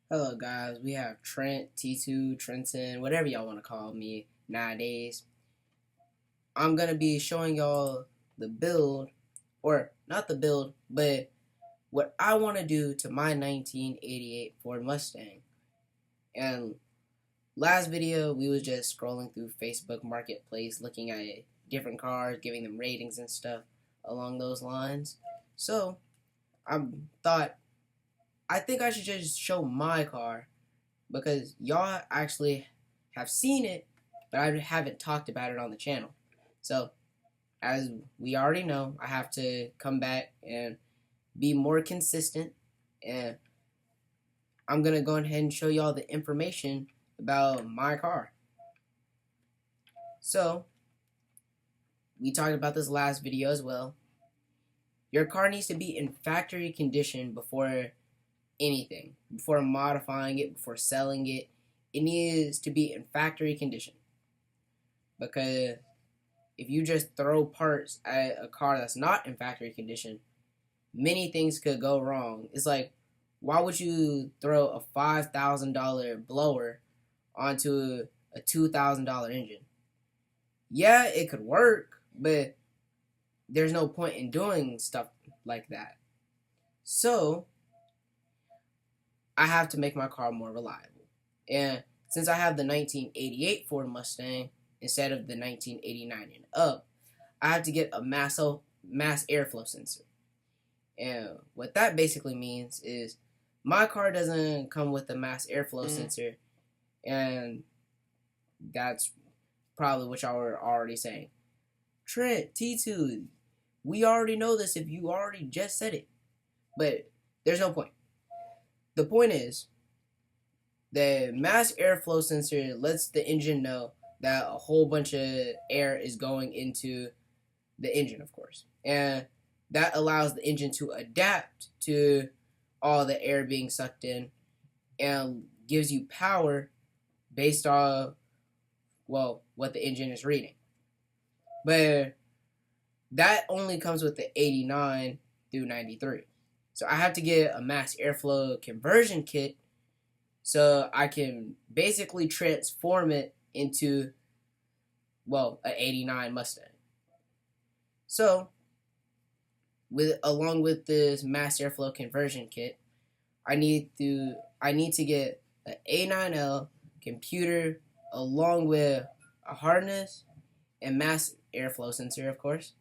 Hello guys, we have Trent, T2, Trenton, whatever y'all want to call me nowadays. I'm going to be showing y'all the build, or not the build, but what I want to do to my 1988 Ford Mustang. And last video, we was just scrolling through Facebook Marketplace, looking at different cars, giving them ratings and stuff along those lines. So, I thought, I think I should just show my car because y'all actually have seen it, but I haven't talked about it on the channel. So, as we already know, I have to come back and be more consistent, and I'm going to go ahead and show y'all the information about my car. So, we talked about this last video as well. Your car needs to be in factory condition before anything, before modifying it, before selling it. It needs to be in factory condition, because if you just throw parts at a car that's not in factory condition, many things could go wrong. It's like, why would you throw a $5,000 blower onto a $2,000 engine? Yeah, it could work, but there's no point in doing stuff like that. So I have to make my car more reliable. And since I have the 1988 Ford Mustang instead of the 1989 and up, I have to get a mass airflow sensor. And what that basically means is my car doesn't come with a mass airflow sensor, and that's probably what y'all were already saying. Trent, T2, we already know this if you already just said it. But there's no point. The point is, the mass airflow sensor lets the engine know that a whole bunch of air is going into the engine, of course. And that allows the engine to adapt to all the air being sucked in and gives you power based on, well, what the engine is reading. But that only comes with the 89 through 93. So I have to get a mass airflow conversion kit so I can basically transform it into, well, an 89 Mustang. So, along with this mass airflow conversion kit, I need to get an A9L computer along with a harness and mass airflow sensor, of course.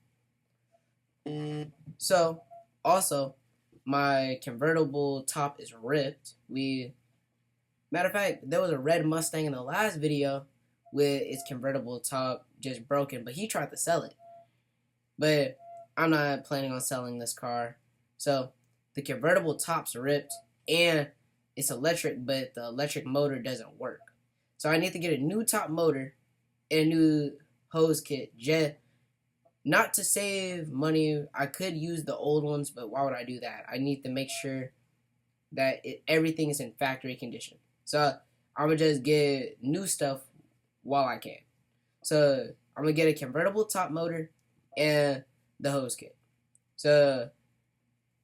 So, also, my convertible top is ripped. Matter of fact, there was a red Mustang in the last video with its convertible top just broken, but he tried to sell it. But I'm not planning on selling this car. So the convertible top's ripped and it's electric, but the electric motor doesn't work. So I need to get a new top motor and a new hose kit. Not to save money. I could use the old ones, but why would I do that? I need to make sure that everything is in factory condition. So I'm going to just get new stuff while I can. So I'm going to get a convertible top motor and the hose kit. So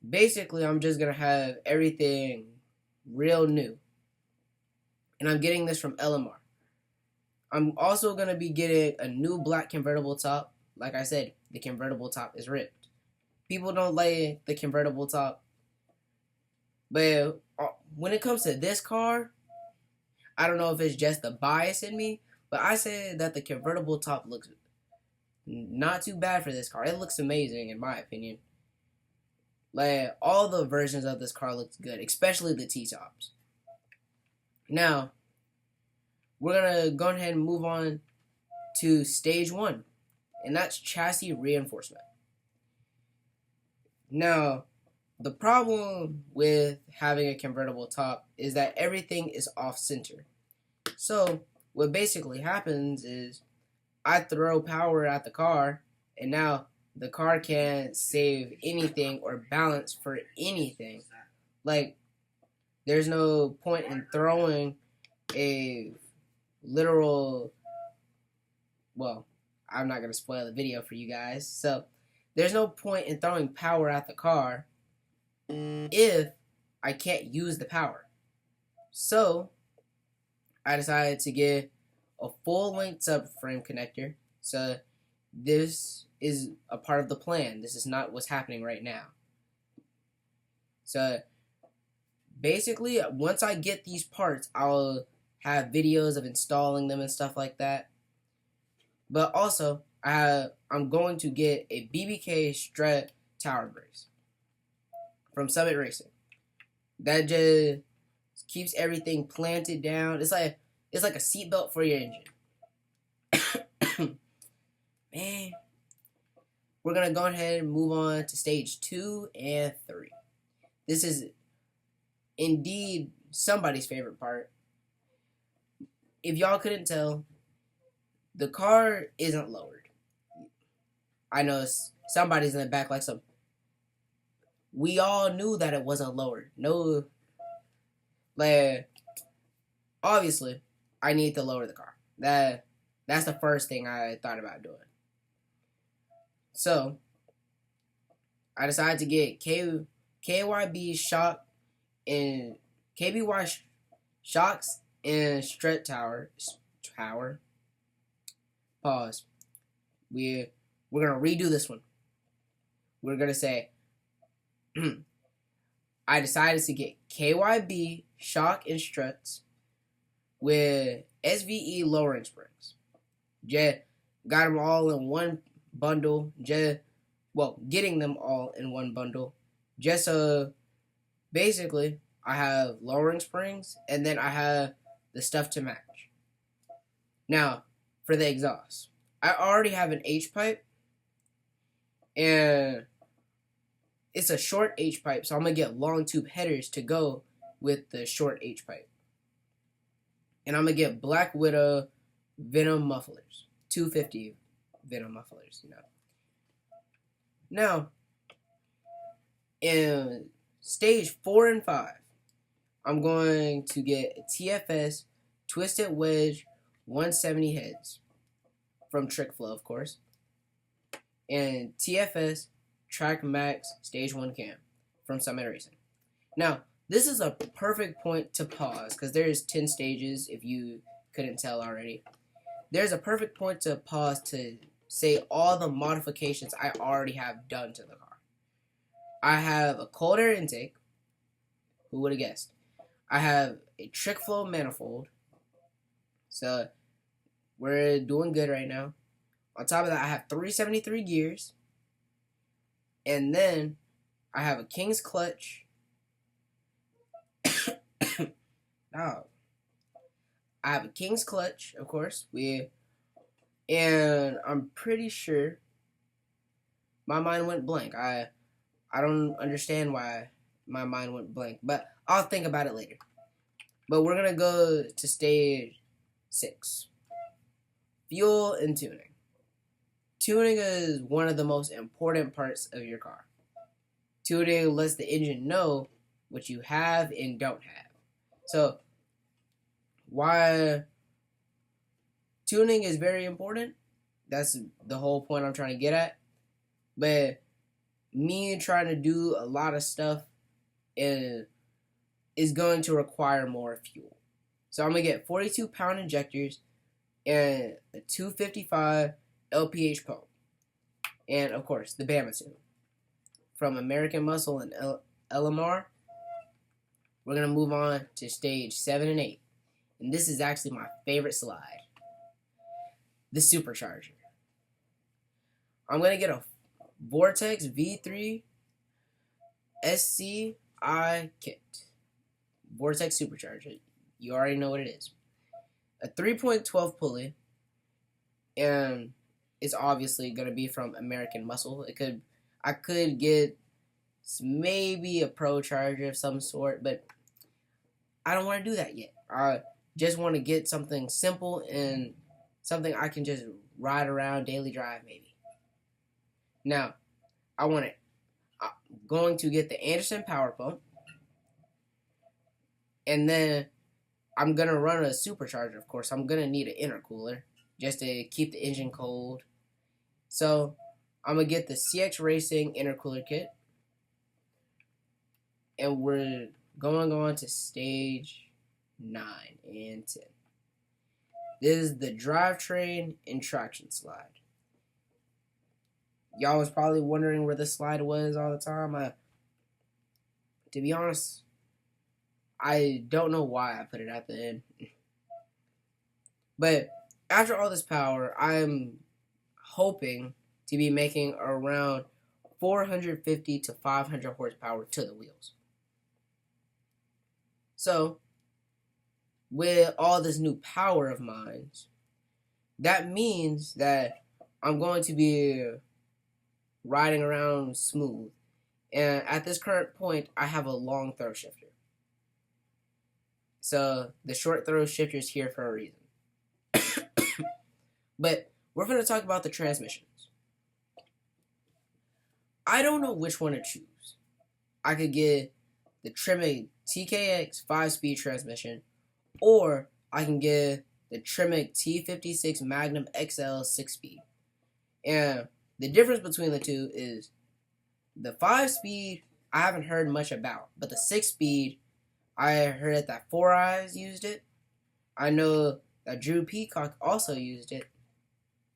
basically I'm just going to have everything real new. And I'm getting this from LMR. I'm also going to be getting a new black convertible top. Like I said, the convertible top is ripped. People don't like the convertible top. But when it comes to this car, I don't know if it's just the bias in me, but I say that the convertible top looks not too bad for this car. It looks amazing in my opinion. Like, all the versions of this car looks good, especially the T-tops. Now, we're going to go ahead and move on to stage 1, and that's chassis reinforcement. Now, the problem with having a convertible top is that everything is off-center. So, what basically happens is I throw power at the car, and now the car can't save anything or balance for anything. Like, there's no point in throwing a literal, well, I'm not going to spoil the video for you guys. So, there's no point in throwing power at the car if I can't use the power. So I decided to get a full-length subframe connector. So this is a part of the plan. This is not what's happening right now. So basically, once I get these parts, I'll have videos of installing them and stuff like that. But also, I'm going to get a BBK strut tower brace from Summit Racing. That just keeps everything planted down. It's like a seatbelt for your engine. Man, we're gonna go ahead and move on to stage 2 and 3. This is indeed somebody's favorite part. If y'all couldn't tell, the car isn't lowered. I know somebody's in the back like some. We all knew that it wasn't lowered. No, like obviously, I need to lower the car. That's the first thing I thought about doing. So I decided to get KYB shock and KBY shocks and strut tower. Pause. We're gonna redo this one. We're gonna say I decided to get KYB shock and struts with SVE lowering springs. Just got them all in one bundle. Getting them all in one bundle. Just so basically I have lowering springs and then I have the stuff to match. Now, for the exhaust, I already have an H-pipe, and it's a short H-pipe, so I'm going to get long tube headers to go with the short H-pipe. And I'm going to get Black Widow Venom mufflers, 250 Venom mufflers, Now, in stage 4 and 5, I'm going to get a TFS Twisted Wedge 170 heads from Trick Flow, of course, and TFS Track Max Stage 1 cam from Summit Racing. Now, this is a perfect point to pause because there's 10 stages if you couldn't tell already. There's a perfect point to pause to say all the modifications I already have done to the car. I have a cold air intake. Who would have guessed? I have a Trick Flow manifold. So we're doing good right now. On top of that, I have 373 gears. And then I have a King's clutch. I have a King's clutch, of course. And I'm pretty sure my mind went blank. I don't understand why my mind went blank, but I'll think about it later. But we're gonna go to stage 6. Fuel and tuning. Tuning is one of the most important parts of your car. Tuning lets the engine know what you have and don't have. So, why tuning is very important, that's the whole point I'm trying to get at. But me trying to do a lot of stuff is going to require more fuel. So I'm going to get 42-pound injectors and a 255 LPH pump. And, of course, the Bama tube. From American Muscle and LMR, we're going to move on to stage 7 and 8. And this is actually my favorite slide. The supercharger. I'm going to get a Vortex V3 SCI kit. Vortex supercharger. You already know what it is. A 3.12 pulley. And it's obviously going to be from American Muscle. I could get maybe a Pro charger of some sort, but I don't want to do that yet. I just want to get something simple and something I can just ride around, daily drive maybe. Now, I'm going to get the Anderson power pump, and then I'm going to run a supercharger, of course. I'm going to need an intercooler just to keep the engine cold. So, I'm going to get the CX Racing intercooler kit, and we're going on to stage 9, and 10. This is the drivetrain and traction slide. Y'all was probably wondering where this slide was all the time. To be honest, I don't know why I put it at the end. But after all this power, I'm hoping to be making around 450 to 500 horsepower to the wheels. So, with all this new power of mine, that means that I'm going to be riding around smooth. And at this current point, I have a long throw shifter. So, the short throw shifter is here for a reason. But we're going to talk about the transmissions. I don't know which one to choose. I could get the Tremec TKX 5-speed transmission, or I can get the Tremec T56 Magnum XL 6-speed. And the difference between the two is the 5-speed I haven't heard much about, but the 6-speed, I heard that Four Eyes used it. I know that Drew Peacock also used it.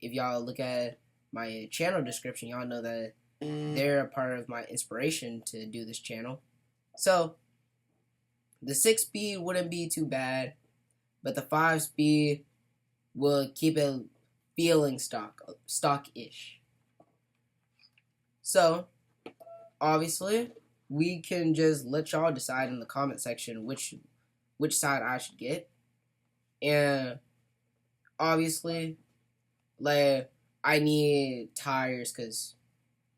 If y'all look at my channel description, y'all know that they're a part of my inspiration to do this channel. So, the 6-speed wouldn't be too bad, but the 5-speed will keep it feeling stock-ish. So, obviously, we can just let y'all decide in the comment section which side I should get. And obviously, like, I need tires, because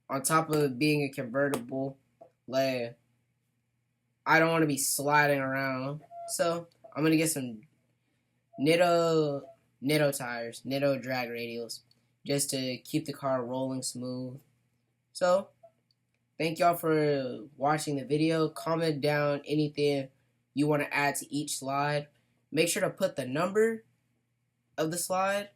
on top of being a convertible, like, I don't want to be sliding around. So, I'm going to get some Nitto tires, Nitto drag radials, just to keep the car rolling smooth. So, thank y'all for watching the video. Comment down anything you want to add to each slide. Make sure to put the number of the slide